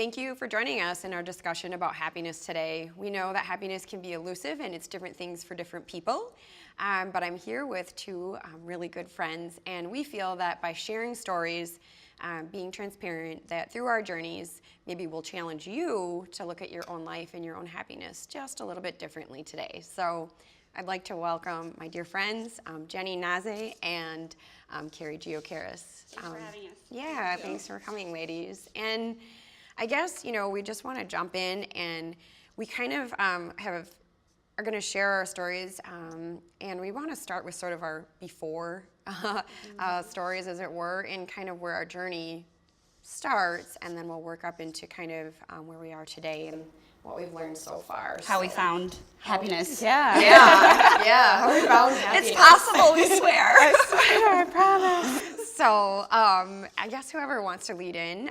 thank you for joining us in our discussion about happiness today. We know that happiness can be elusive and it's different things for different people, but I'm here with two really good friends, and we feel that by sharing stories, being transparent, that through our journeys, maybe we'll challenge you to look at your own life and your own happiness just a little bit differently today. So I'd like to welcome my dear friends, Jenny Naze and Carrie Geocaris. Thanks for having us. Yeah, thanks for coming, ladies. And I guess, we just want to jump in, and we kind of are going to share our stories, and we want to start with sort of our before stories, as it were, and kind of where our journey starts, and then we'll work up into kind of where we are today and what we've learned so far. How we found happiness. Yeah. Yeah, how we found happiness. It's possible, we swear. I swear, I promise. So, I guess whoever wants to lead in,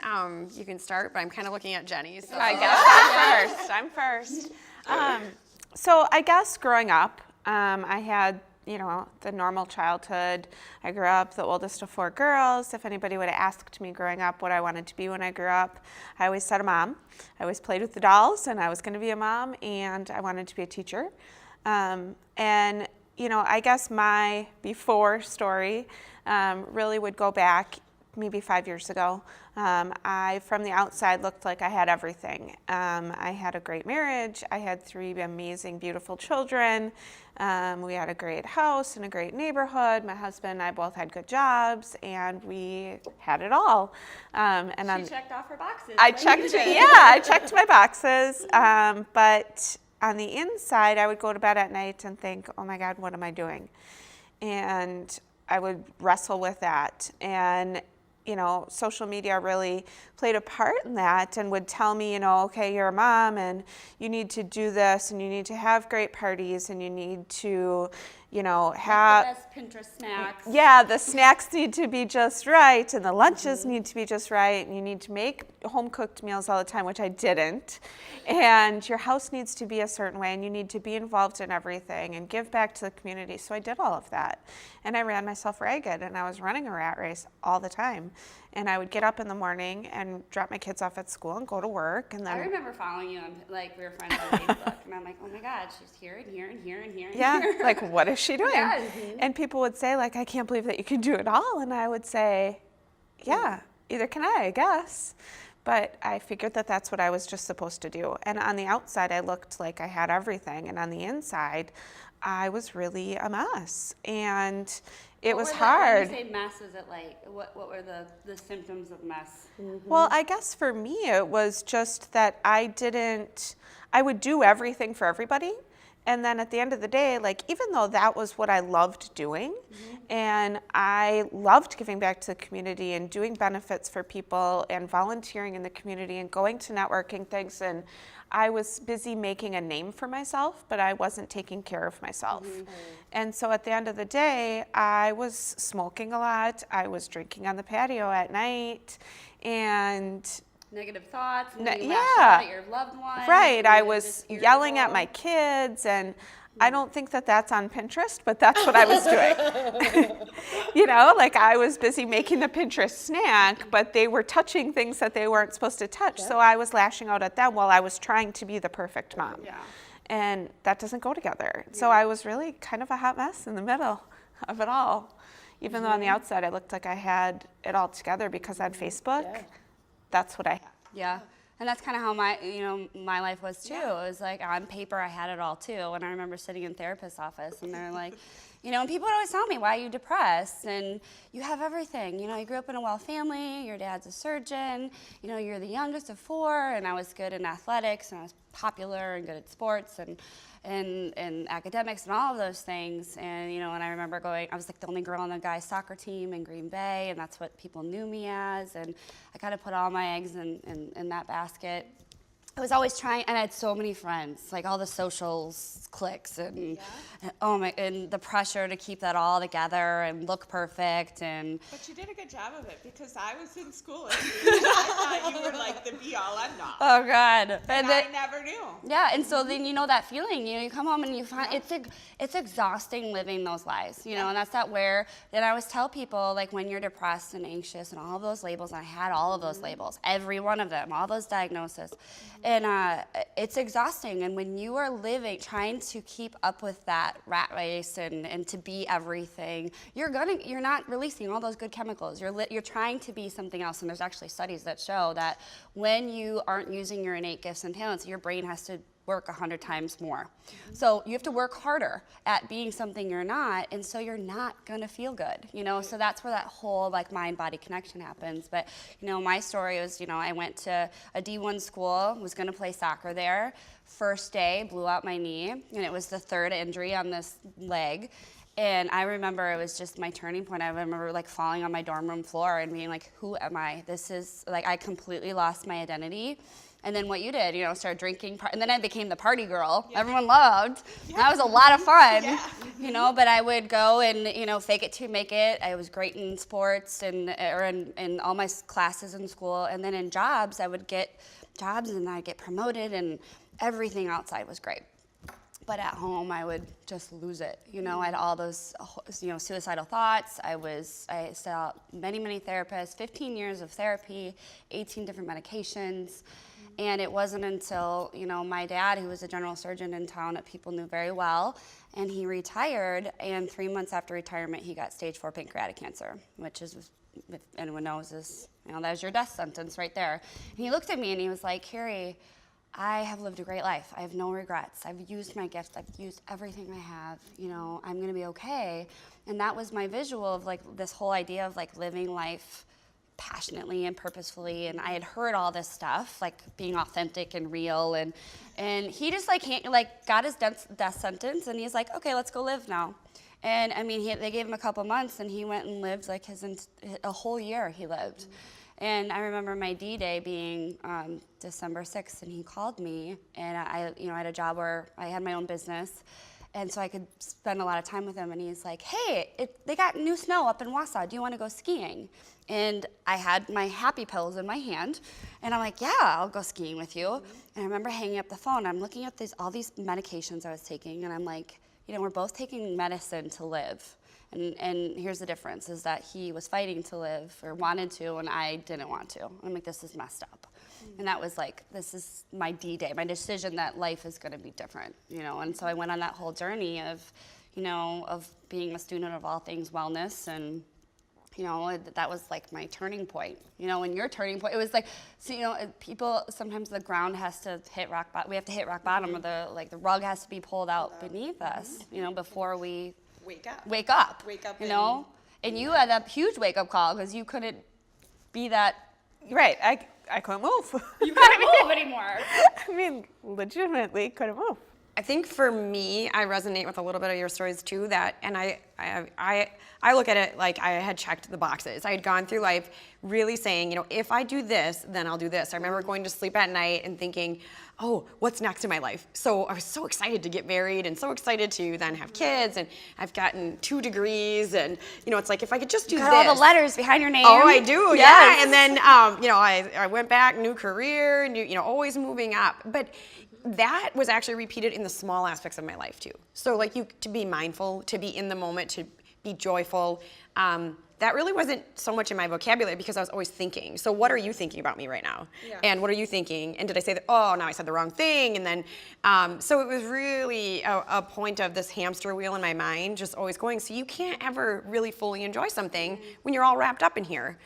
you can start, but I'm kind of looking at Jenny. So. I guess I'm first. So I guess growing up, I had, the normal childhood. I grew up the oldest of 4 girls. If anybody would have asked me growing up what I wanted to be when I grew up, I always said a mom. I always played with the dolls, and I was going to be a mom, and I wanted to be a teacher. I guess my before story really would go back maybe 5 years ago. I, from the outside, looked like I had everything. I had a great marriage. I had 3 amazing, beautiful children. We had a great house in a great neighborhood. My husband and I both had good jobs, and we had it all. She checked off her boxes. I checked my boxes. But on the inside, I would go to bed at night and think, oh my God, what am I doing? And I would wrestle with that. And social media really played a part in that and would tell me, okay, you're a mom and you need to do this and you need to have great parties and you need to, have the best Pinterest snacks. Yeah, the snacks need to be just right and the lunches need to be just right, and you need to make home-cooked meals all the time, which I didn't. And your house needs to be a certain way, and you need to be involved in everything and give back to the community. So I did all of that. And I ran myself ragged, and I was running a rat race all the time. And I would get up in the morning and drop my kids off at school and go to work. And then I remember following you on, we were friends on Facebook, and I'm like, oh my God, she's here and here and here and here and here. Like, what is she doing? Yeah. And people would say, I can't believe that you can do it all. And I would say, yeah, either can I guess. But I figured that that's what I was just supposed to do. And on the outside, I looked like I had everything. And on the inside, I was really a mess. And it was hard. When you say mess, was it what were the symptoms of mess? Mm-hmm. Well, I guess for me, it was just that I would do everything for everybody. And then at the end of the day, even though that was what I loved doing, and I loved giving back to the community and doing benefits for people and volunteering in the community and going to networking things, and I was busy making a name for myself, but I wasn't taking care of myself. And so at the end of the day, I was smoking a lot. I was drinking on the patio at night, and negative thoughts, and yeah, lash out at your loved ones. Right, I was yelling at my kids, and I don't think that that's on Pinterest, but that's what I was doing. I was busy making the Pinterest snack, but they were touching things that they weren't supposed to touch, so I was lashing out at them while I was trying to be the perfect mom. Yeah. And that doesn't go together. So I was really kind of a hot mess in the middle of it all. Even though on the outside I looked like I had it all together because on Facebook, that's what I had. Yeah. And that's kind of how my life was too. It was on paper I had it all too. And I remember sitting in therapist's office and they're like, and people would always tell me, why are you depressed? And you have everything. You grew up in a well family, your dad's a surgeon, you're the youngest of 4, and I was good in athletics, and I was popular and good at sports and academics and all of those things. And and I remember I was the only girl on the guys' soccer team in Green Bay, and that's what people knew me as. And I kind of put all my eggs in that basket. I was always trying, and I had so many friends, like all the socials cliques, and and the pressure to keep that all together and look perfect, and But you did a good job of it because I was in school and I thought you were like the be all end all. oh god, And I never knew. yeah, and so then you know that feeling, you come home and you find it's exhausting living those lives, and that's that where. Then I always tell people, like, when you're depressed and anxious and all of those labels, and I had all of those labels, every one of them, all those diagnoses, and it's exhausting. And when you are trying to keep up with that rat race and to be everything, you're not releasing all those good chemicals. You're trying to be something else, and there's actually studies that show that when you aren't using your innate gifts and talents, your brain has to work 100 times more. So you have to work harder at being something you're not, and so you're not gonna feel good, So that's where that whole like mind-body connection happens. But my story was, I went to a D1 school, was gonna play soccer there. First day, blew out my knee, and it was the third injury on this leg. And I remember it was just my turning point. I remember like falling on my dorm room floor and being like, who am I? This is like, I completely lost my identity. And then what you did, started drinking, and then I became the party girl. Yeah. Everyone loved. Yeah. That was a lot of fun, but I would go and, fake it to make it. I was great in sports or in all my classes in school. And then in jobs, I would get jobs and I'd get promoted and everything outside was great. But at home, I would just lose it. I had all those, suicidal thoughts. I saw many, many therapists, 15 years of therapy, 18 different medications. And it wasn't until, my dad, who was a general surgeon in town that people knew very well, and he retired, and 3 months after retirement, he got stage 4 pancreatic cancer, which is, if anyone knows, that was your death sentence right there. And he looked at me and he was like, Carrie, I have lived a great life. I have no regrets. I've used my gifts. I've used everything I have. I'm gonna be okay. And that was my visual of like this whole idea of like living life passionately and purposefully. And I had heard all this stuff, like being authentic and real. And he just got his death sentence, and he's like, okay, let's go live now. And I mean, they gave him a couple months, and he went and lived like a whole year he lived. Mm-hmm. And I remember my D-Day being December 6th, and he called me, and I had a job where I had my own business, and so I could spend a lot of time with him. And he's like, "Hey, they got new snow up in Wausau. Do you want to go skiing?" And I had my happy pills in my hand, and I'm like, "Yeah, I'll go skiing with you." Mm-hmm. And I remember hanging up the phone. I'm looking at all these medications I was taking, and I'm like, we're both taking medicine to live. And here's the difference, is that he was fighting to live or wanted to, and I didn't want to. I'm like, this is messed up. Mm-hmm. And that was like, this is my D-Day, my decision that life is gonna be different, And so I went on that whole journey of being a student of all things wellness, and that was like my turning point. And your turning point, it was like, so, people, sometimes the ground has to hit rock bottom. We have to hit rock bottom, or the rug has to be pulled out beneath us, before we wake up, and you had a huge wake-up call because you couldn't be that. Right, I couldn't move. You couldn't move anymore. I mean, legitimately couldn't move. I think for me, I resonate with a little bit of your stories too. And I look at it like I had checked the boxes. I had gone through life really saying, if I do this, then I'll do this. I remember going to sleep at night and thinking, oh, what's next in my life? So I was so excited to get married and so excited to then have kids, and I've gotten 2 degrees, and it's like if I could just do this. All the letters behind your name. Oh, I do, yes. Yeah. And then I went back, new career, always moving up. But that was actually repeated in the small aspects of my life too. So to be mindful, to be in the moment, to be joyful. That really wasn't so much in my vocabulary because I was always thinking. So what are you thinking about me right now? Yeah. And what are you thinking? And did I say that? Oh, now I said the wrong thing. And then, so it was really a point of this hamster wheel in my mind, just always going. So you can't ever really fully enjoy something when you're all wrapped up in here.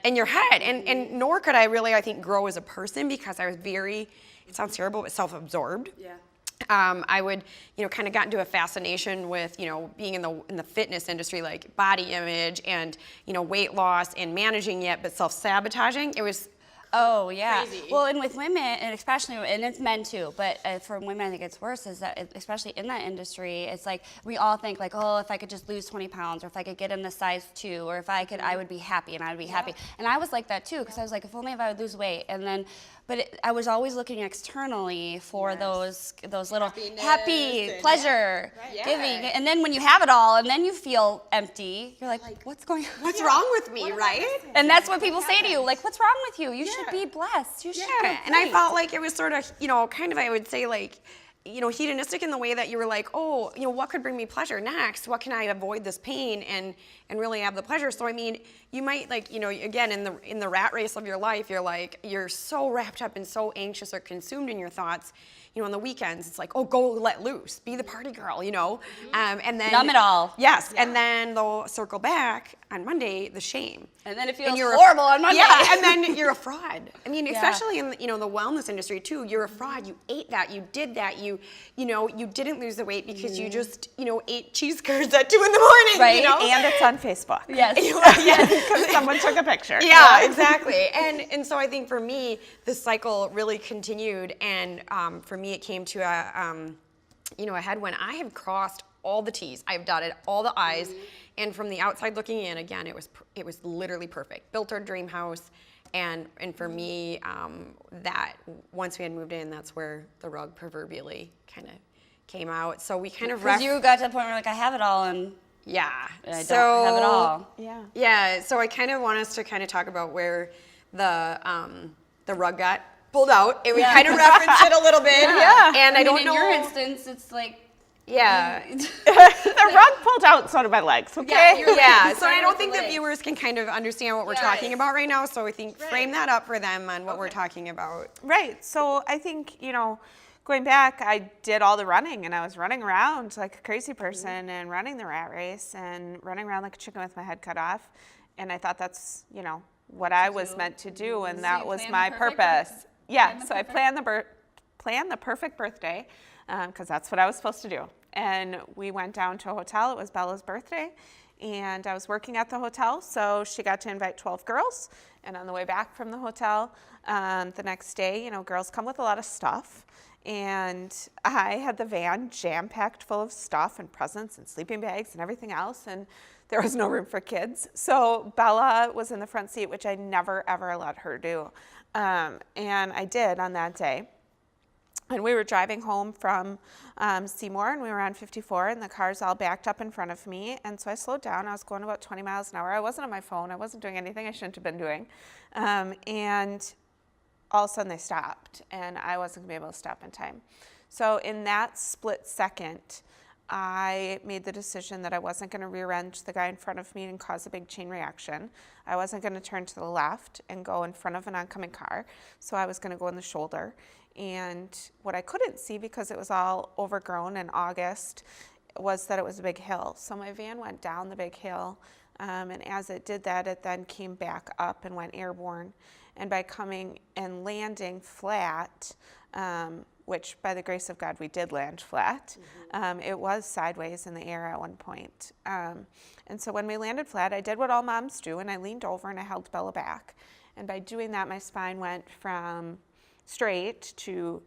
In your head. And nor could I really, I think, grow as a person because I was very, it sounds terrible, but self-absorbed. Yeah. I would, kind of got into a fascination with, being in the fitness industry, like body image and, weight loss and managing it, but self-sabotaging. It was Oh, yeah. Crazy. Well, and with women, and especially, and it's men too, but for women, I think it's worse, is that, especially in that industry, it's like, we all think like, oh, if I could just lose 20 pounds, or if I could get in the size 2, or if I could, I would be happy, and I would be happy. And I was like that too, because I was like, if only if I would lose weight. And then, but I was always looking externally for those little Happiness happy, and- pleasure, Yeah. giving. And then when you have it all and then you feel empty, you're like what's going on? What's wrong with me, right? And that's what people say to you, like, what's wrong with you? You should be blessed. You should be Yeah, and I great." felt like it was sort of, kind of, I would say, like, hedonistic in the way that you were like, oh, what could bring me pleasure next? What can I avoid this pain and really have the pleasure? So I mean, you might like, again, in the rat race of your life, you're so wrapped up and so anxious or consumed in your thoughts. On the weekends, it's like, oh, go let loose, be the party girl, and then Numb it all. Yes, and then they'll circle back on Monday, the shame. And then it feels you're horrible on Monday. Yeah, and then you're a fraud. I mean, especially in the wellness industry too. You're a fraud. You ate that. You did that. You didn't lose the weight because you just ate cheese curds at 2 in the morning. Right, And it's on Facebook. Yes. Because someone took a picture. Yeah, exactly. And so I think for me, the cycle really continued, and for me, it came to a head when I have crossed all the T's, I've dotted all the I's, and from the outside looking in, again, it was literally perfect. Built our dream house, and for me, that once we had moved in, that's where the rug proverbially kind of came out. So we kind of Because you got to the point where like, I have it all and yeah, I don't have it all. Yeah. Yeah, so I kind of want us to kind of talk about where the rug got pulled out. And we kind of referenced it a little bit. Yeah. And I don't in know. your instance, it's like, Yeah. The rug pulled out, so did my legs, okay? Yeah, so Started I don't with think the the legs. viewers can kind of understand what we're Yes. talking about right now. So I think frame that up for them on what we're talking about. Right. So I think, going back, I did all the running, and I was running around like a crazy person and running the rat race and running around like a chicken with my head cut off. And I thought that's, what I was meant to do, and So that you was planned my the perfect purpose. birth- Yeah, planned the so I perfect- planned the perfect birthday because that's what I was supposed to do. And we went down to a hotel. It was Bella's birthday, and I was working at the hotel, so she got to invite 12 girls. And on the way back from the hotel, the next day, girls come with a lot of stuff. And I had the van jam-packed full of stuff and presents and sleeping bags and everything else, and there was no room for kids. So Bella was in the front seat, which I never, ever let her do. And I did on that day. And we were driving home from Seymour, and we were on 54, and the cars all backed up in front of me. And so I slowed down. I was going about 20 miles an hour. I wasn't on my phone. I wasn't doing anything I shouldn't have been doing. And all of a sudden they stopped, and I wasn't going to be able to stop in time. So in that split second, I made the decision that I wasn't going to rear-end the guy in front of me and cause a big chain reaction. I wasn't going to turn to the left and go in front of an oncoming car, so I was going to go in the shoulder. And what I couldn't see, because it was all overgrown in August, was that it was a big hill. So my van went down the big hill, and as it did that, it then came back up and went airborne. And by coming and landing flat, which by the grace of God we did land flat, it was sideways in the air at one point. And so when we landed flat, I did what all moms do, and I leaned over and I held Bella back. And by doing that, my spine went from straight to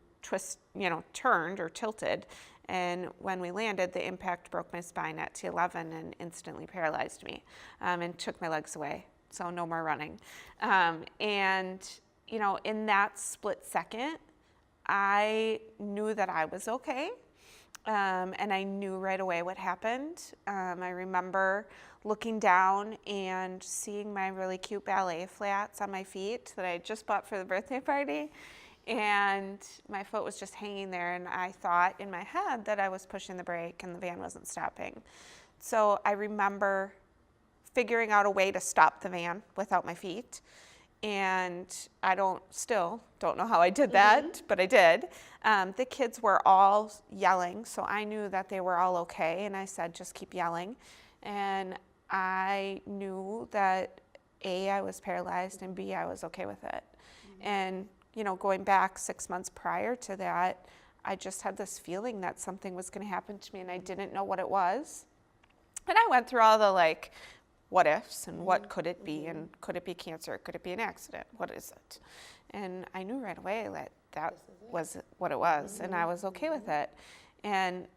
turned or tilted. And when we landed, the impact broke my spine at T11 and instantly paralyzed me and took my legs away. So no more running. And in that split second, I knew that I was okay. And I knew right away what happened. I remember looking down and seeing my really cute ballet flats on my feet that I had just bought for the birthday party. And my foot was just hanging there, and I thought in my head that I was pushing the brake and the van wasn't stopping. So I remember figuring out a way to stop the van without my feet. And I still don't know how I did that, but I did. The kids were all yelling, so I knew that they were all okay, and I said, just keep yelling. And I knew that A, I was paralyzed, and B, I was okay with it. And going back 6 months prior to that, I just had this feeling that something was going to happen to me, and I didn't know what it was. And I went through all the what ifs and what could it be, and could it be cancer? Could it be an accident? What is it? And I knew right away that was what it was, and I was okay with it. And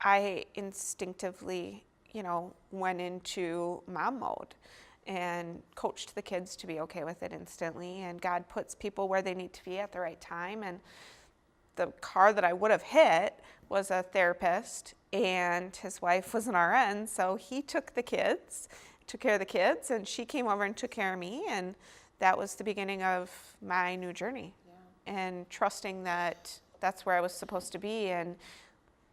I instinctively, went into mom mode. and coached the kids to be okay with it instantly. And God puts people where they need to be at the right time. And the car that I would have hit was a therapist, and his wife was an RN, so he took care of the kids, and she came over and took care of me, and that was the beginning of my new journey. And trusting that that's where I was supposed to be, and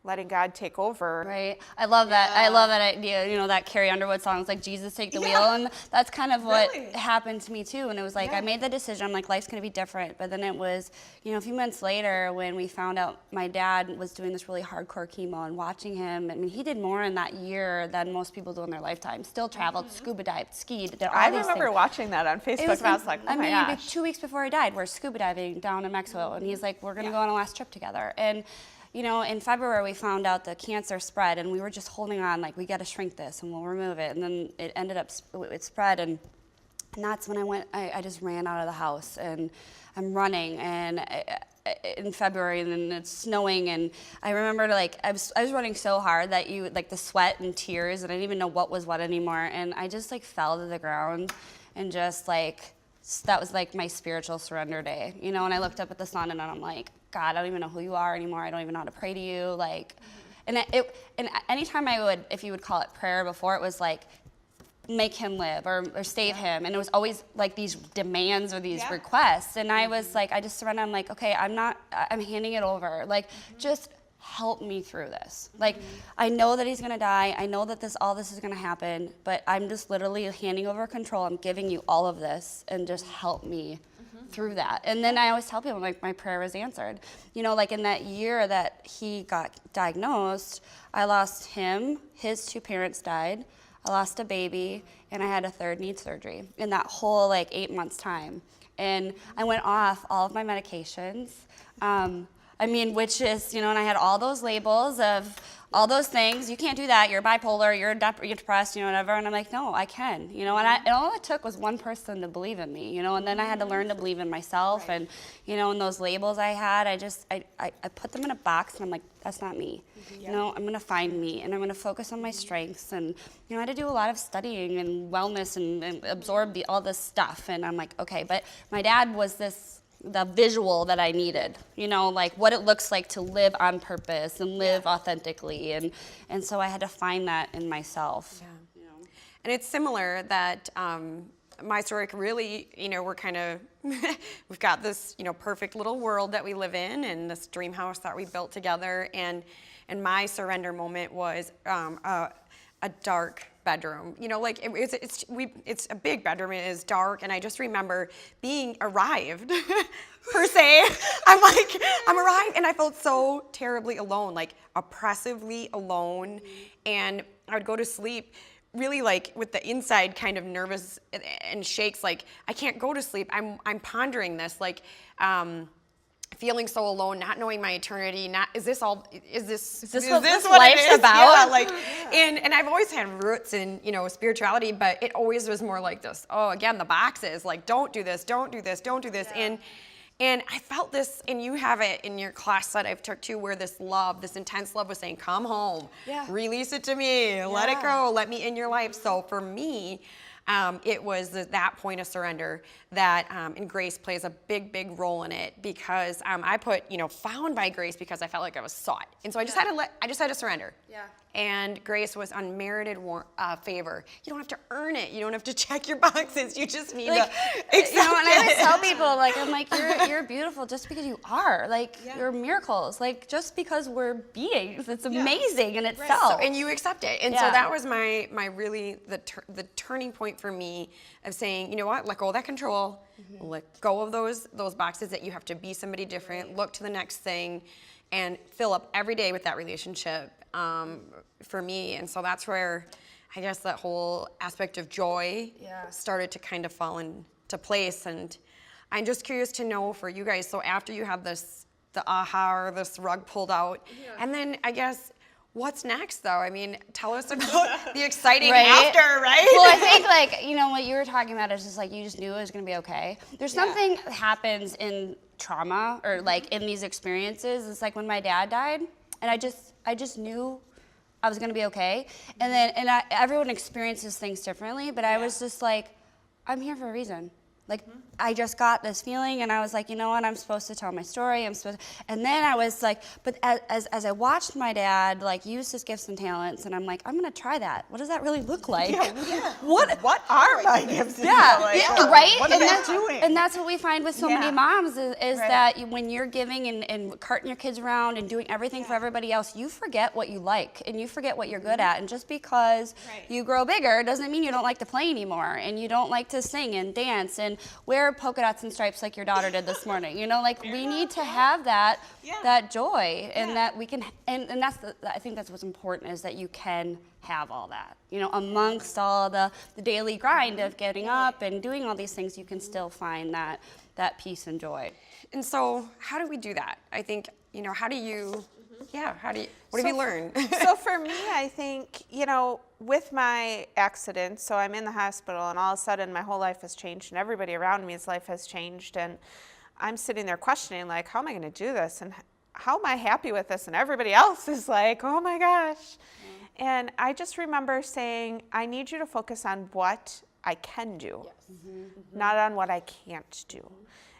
letting God take over. Right. I love that. I love that idea. You know, that Carrie Underwood song is like, Jesus, take the wheel. And that's kind of what happened to me too. And it was like, I made the decision. I'm like, life's going to be different. But then it was, you know, a few months later when we found out my dad was doing this really hardcore chemo, and watching him, I mean, he did more in that year than most people do in their lifetime. Still traveled, scuba dived, skied, did all I these remember things. watching that on Facebook, and I was like, oh my gosh. 2 weeks before he died, we're scuba diving down in Mexico. And he's like, we're going to go on a last trip together. And you know, in February, we found out the cancer spread, and we were just holding on, like, we got to shrink this, and we'll remove it. And then it ended up, it spread, and that's when I just ran out of the house, and I'm running, and in February, and then it's snowing, and I remember, like, I was running so hard that like, the sweat and tears, and I didn't even know what was what anymore, and I just, like, fell to the ground, and just, like, that was, like, my spiritual surrender day, you know, and I looked up at the sun, and I'm like, God, I don't even know who you are anymore. I don't even know how to pray to you. Like, and anytime if you would call it prayer before, it was like, make him live or save him. And it was always like these demands or these requests. And I was like, I just surrendered. I'm like, okay, I'm handing it over. Like, just help me through this. Like, I know that he's gonna die. I know that all this is gonna happen, but I'm just literally handing over control. I'm giving you all of this, and just help me through that. And then I always tell people, like, my prayer was answered. You know, like in that year that he got diagnosed, I lost him, his 2 parents died, I lost a baby, and I had a 3rd knee surgery in that whole, like, 8 months time. And I went off all of my medications. I mean, which is, you know, and I had all those labels of all those things. You can't do that. You're bipolar. You're depressed. You know, whatever. And I'm like, no, I can. You know, and all it took was one person to believe in me. You know, and then I had to learn to believe in myself. And you know, and those labels I had, I put them in a box, and I'm like, that's not me. You know, I'm gonna find me, and I'm gonna focus on my strengths. And you know, I had to do a lot of studying and wellness and absorb all this stuff. And I'm like, okay. But my dad was the visual that I needed, you know, like what it looks like to live on purpose and live authentically. And so I had to find that in myself. Yeah. You know? And it's similar that my story really, you know, we're kind of, we've got this, you know, perfect little world that we live in, and this dream house that we built together. And my surrender moment was a dark bedroom. You know, like it's a big bedroom. It is dark, and I just remember being arrived, per se. I'm like, I'm arrived, and I felt so terribly alone, like oppressively alone. And I would go to sleep really like with the inside kind of nervous and shakes, like I can't go to sleep. I'm pondering this, like feeling so alone, not knowing my eternity, is this what life's about? Yeah, like, and I've always had roots in, you know, spirituality, but it always was more like this, oh, again, the boxes, like, don't do this, don't do this, don't do this. Yeah. And I felt this, and you have it in your class that I've took too, where this love, this intense love was saying, come home, release it to me, let it go, let me in your life. So for me, it was that point of surrender that, and grace plays a big, big role in it, because I put, you know, found by grace, because I felt like I was sought. And so I just had to surrender. Yeah. And grace was unmerited favor. You don't have to earn it. You don't have to check your boxes. You just need to accept you know, and I always it. tell people, like, I'm like, you're beautiful just because you are. Like, you're miracles. Like, just because we're beings, it's amazing in itself. So, and you accept it. And so that was my really, the turning point for me of saying, you know what, let go of that control, let go of those boxes that you have to be somebody different, look to the next thing, and fill up every day with that relationship for me. And so that's where I guess that whole aspect of joy started to kind of fall into place. And I'm just curious to know for you guys, so after you have the aha, or this rug pulled out, and then I guess, what's next, though? I mean, tell us about the exciting after, right? Well, I think, like, you know, what you were talking about is just like you just knew it was going to be okay. There's something that happens in trauma, or like in these experiences. It's like when my dad died, and I just knew I was gonna be okay. And then, everyone experiences things differently, but I was just like, I'm here for a reason. Like, I just got this feeling, and I was like, you know what, I'm supposed to tell my story, and then I was like, but as I watched my dad, like, use his gifts and talents, and I'm like, I'm gonna try that. What does that really look like? What are my gifts? Yeah, right? What and am I that's, doing? And that's what we find with so many Yeah. moms is Right. that when you're giving and carting your kids around and doing everything for everybody else, you forget what you like and you forget what you're good at. And just because you grow bigger doesn't mean you don't like to play anymore and you don't like to sing and dance and wear polka dots and stripes like your daughter did this morning. You know, like we need to have that that joy and that we can and that's I think that's what's important is that you can have all that. You know, amongst all the daily grind of getting up and doing all these things, you can still find that peace and joy. And so, how do we do that? I think, you know, what have you learned? So for me, I think, you know, with my accident, so I'm in the hospital and all of a sudden my whole life has changed and everybody around me's life has changed and I'm sitting there questioning like, how am I going to do this? And how am I happy with this? And everybody else is like, oh my gosh. And I just remember saying, I need you to focus on what I can do, not on what I can't do.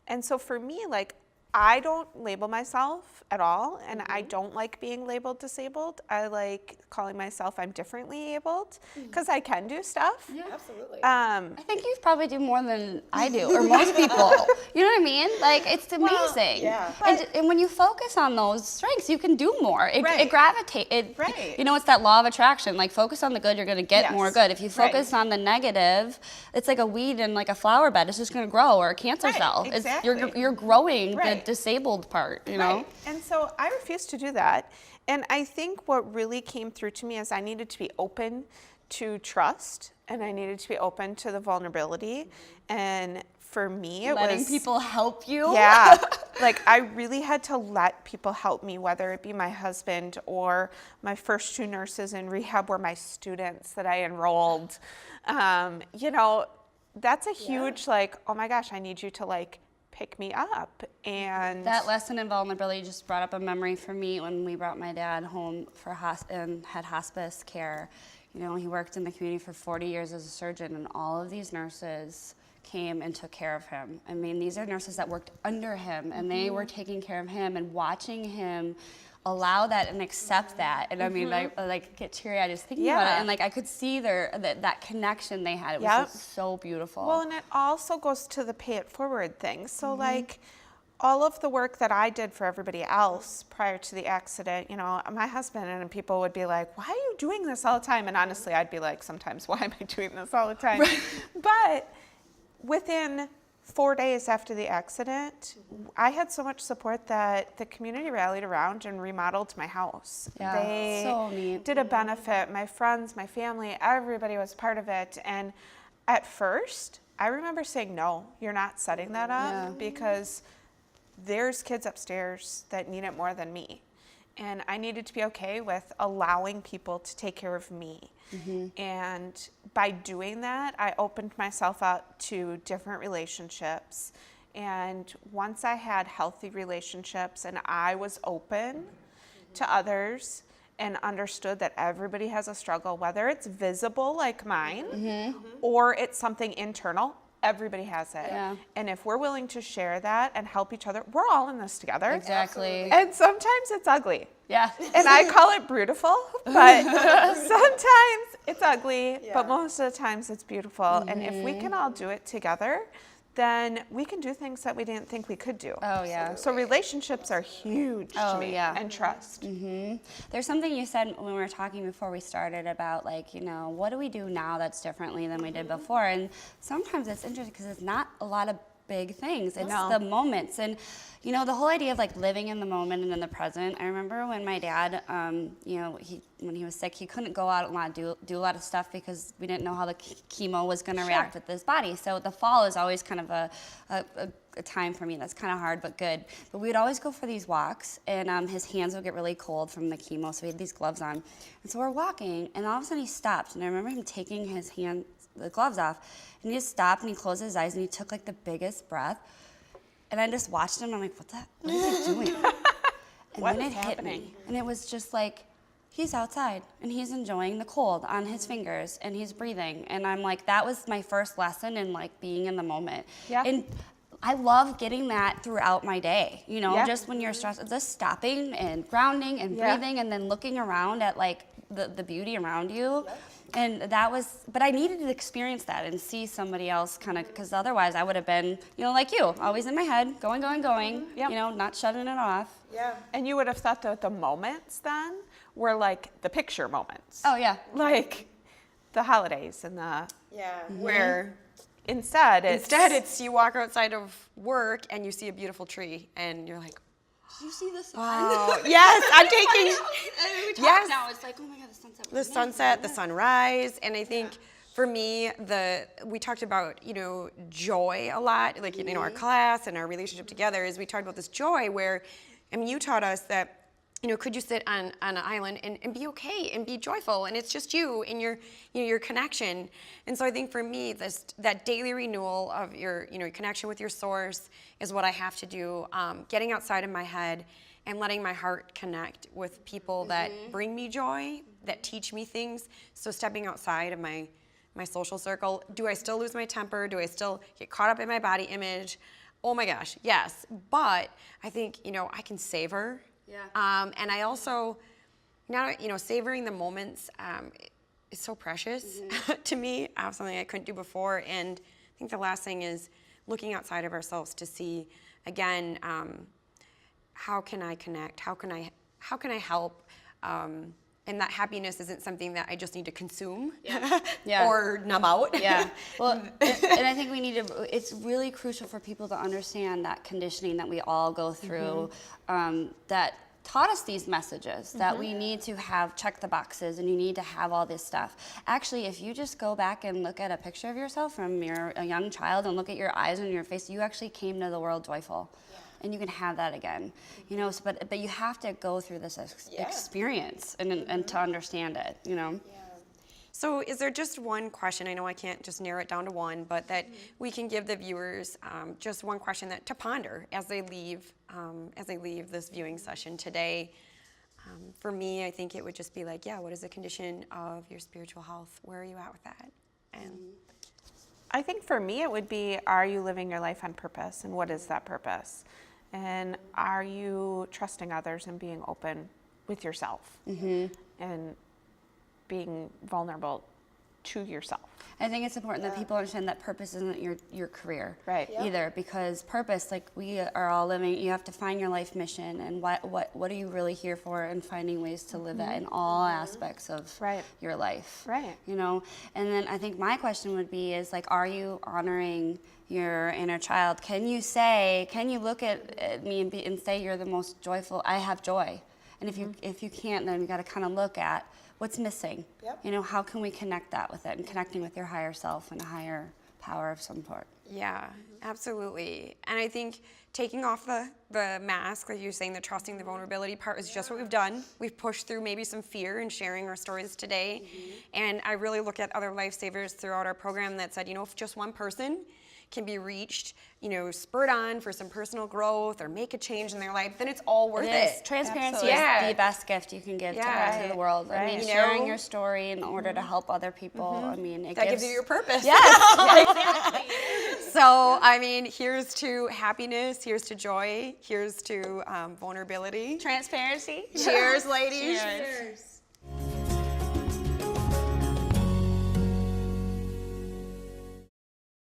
And so for me, like, I don't label myself at all, and I don't like being labeled disabled. I like calling myself I'm differently abled because I can do stuff. Yeah, absolutely. I think you probably do more than I do, or most people. You know what I mean? Like, it's amazing. yeah. And when you focus on those strengths, you can do more. It Right. gravitates. Right. You know, it's that law of attraction. Like, focus on the good, you're going to get Yes. more good. If you Right. focus on the negative, it's like a weed in like a flower bed. It's just going to grow, or a cancer Right, cell. exactly. You're growing Right. the disabled part, you know? Right. And so I refused to do that. And I think what really came through to me is I needed to be open to trust and I needed to be open to the vulnerability. And for me, it Letting was people help you. Yeah. Like I really had to let people help me, whether it be my husband or my first 2 nurses in rehab were my students that I enrolled. You know, that's a huge like, oh my gosh, I need you to like pick me up. And That lesson in vulnerability just brought up a memory for me when we brought my dad home for and had hospice care. You know, he worked in the community for 40 years as a surgeon, and all of these nurses came and took care of him. I mean, these are nurses that worked under him, and they were taking care of him and watching him allow that and accept that. And I mean, I like get teary-eyed just thinking about it. And like I could see that connection they had. It was just so beautiful. Well, and it also goes to the pay it forward thing. So like all of the work that I did for everybody else prior to the accident, you know, my husband and people would be like, why are you doing this all the time? And honestly, I'd be like, sometimes, why am I doing this all the time? But within 4 days after the accident, I had so much support that the community rallied around and remodeled my house. Yeah, They so neat. did a benefit. My friends, my family, everybody was part of it. And at first, I remember saying, no, you're not setting that up because there's kids upstairs that need it more than me. And I needed to be okay with allowing people to take care of me. And by doing that, I opened myself up to different relationships. And once I had healthy relationships and I was open to others and understood that everybody has a struggle, whether it's visible like mine or it's something internal, everybody has it. Yeah. And if we're willing to share that and help each other, we're all in this together. Exactly. And sometimes it's ugly. Yeah. And I call it beautiful, but sometimes it's ugly, but most of the times it's beautiful. And if we can all do it together, then we can do things that we didn't think we could do. Oh, yeah. So relationships are huge to me, and trust. There's something you said when we were talking before we started about like, you know, what do we do now that's differently than we did before? And sometimes it's interesting because it's not a lot of big things. It's the moments. And, you know, the whole idea of like living in the moment and in the present. I remember when my dad, you know, when he was sick, he couldn't go out and do a lot of stuff because we didn't know how the chemo was going to react with his body. So the fall is always kind of a time for me that's kind of hard but good. But we would always go for these walks, and his hands would get really cold from the chemo, so he had these gloves on. And so we're walking, and all of a sudden he stopped, and I remember him taking the gloves off, and he just stopped and he closed his eyes and he took like the biggest breath. And I just watched him, and I'm like, what is he doing? And What then is it hit me. And it was just like, he's outside and he's enjoying the cold on his fingers and he's breathing. And I'm like, that was my first lesson in like being in the moment. Yeah. And I love getting that throughout my day, you know, Yeah. just when you're stressed, just stopping and grounding and Yeah. breathing and then looking around at like the beauty around you. And that was, but I needed to experience that and see somebody else kind of, because otherwise I would have been, you know, like you, always in my head, going, Yep. you know, not shutting it off. Yeah. And you would have thought that the moments then were like the picture moments. Oh, yeah. Like the holidays and the, Yeah. Where instead it's you walk outside of work and you see a beautiful tree and you're like, Did you see the sun? oh, yes, I'm taking yes. Now it's like, oh my God, the sunset. The sunset, the sunrise, and I think for me, we talked about, you know, joy a lot, like, you know, our class and our relationship together is we talked about this joy where, I mean, you taught us that, you know, could you sit on an island and be okay and be joyful, and it's just you and your, you know, your connection. And so I think for me, that daily renewal of your, you know, your connection with your source is what I have to do. Getting outside of my head and letting my heart connect with people that bring me joy, that teach me things. So stepping outside of my social circle. Do I still lose my temper? Do I still get caught up in my body image? Oh my gosh, yes. But I think, you know, I can savor. Yeah. And I also, now, you know, savoring the moments is so precious to me. Something I couldn't do before. And I think the last thing is looking outside of ourselves to see, again, how can I connect? How can I help? And that happiness isn't something that I just need to consume Yeah. or numb out. Yeah. Well, and I think we need to, it's really crucial for people to understand that conditioning that we all go through that taught us these messages that we need to have check the boxes and you need to have all this stuff. Actually, if you just go back and look at a picture of yourself from you're a young child and look at your eyes and your face, you actually came to the world joyful. And you can have that again, you know. So, but you have to go through this experience and to understand it, you know. So is there just one question, I know I can't just narrow it down to one, but that we can give the viewers just one question that to ponder as they leave this viewing session today? For me, I think it would just be like, yeah, what is the condition of your spiritual health? Where are you at with that? And I think for me it would be, are you living your life on purpose, and what is that purpose? And are you trusting others and being open with yourself and being vulnerable to yourself? I think it's important that people understand that purpose isn't your career Right. either, because purpose, like we are all living, you have to find your life mission and what are you really here for, and finding ways to live it in all aspects of Right. your life. Right. You know, and then I think my question would be is like, are you honoring your inner child? Can you look at me and say you're the most joyful, I have joy? And if you can't, then you got to kind of look at what's missing. Yep. You know, how can we connect that with it and connecting with your higher self and a higher power of some sort? yeah, absolutely. And I think taking off the mask, like you're saying, the trusting, the vulnerability part is just what we've done. We've pushed through maybe some fear and sharing our stories today. And I really look at other lifesavers throughout our program that said, you know, if just one person can be reached, you know, spurred on for some personal growth or make a change in their life, then it's all worth it. Transparency Absolutely. is the best gift you can give Yeah. to the world. I mean, Right. sharing You know? your story in order to help other people. I mean, it That gives you your purpose. Yes. So, I mean, here's to happiness, here's to joy, here's to vulnerability. Transparency. Cheers, ladies. Cheers.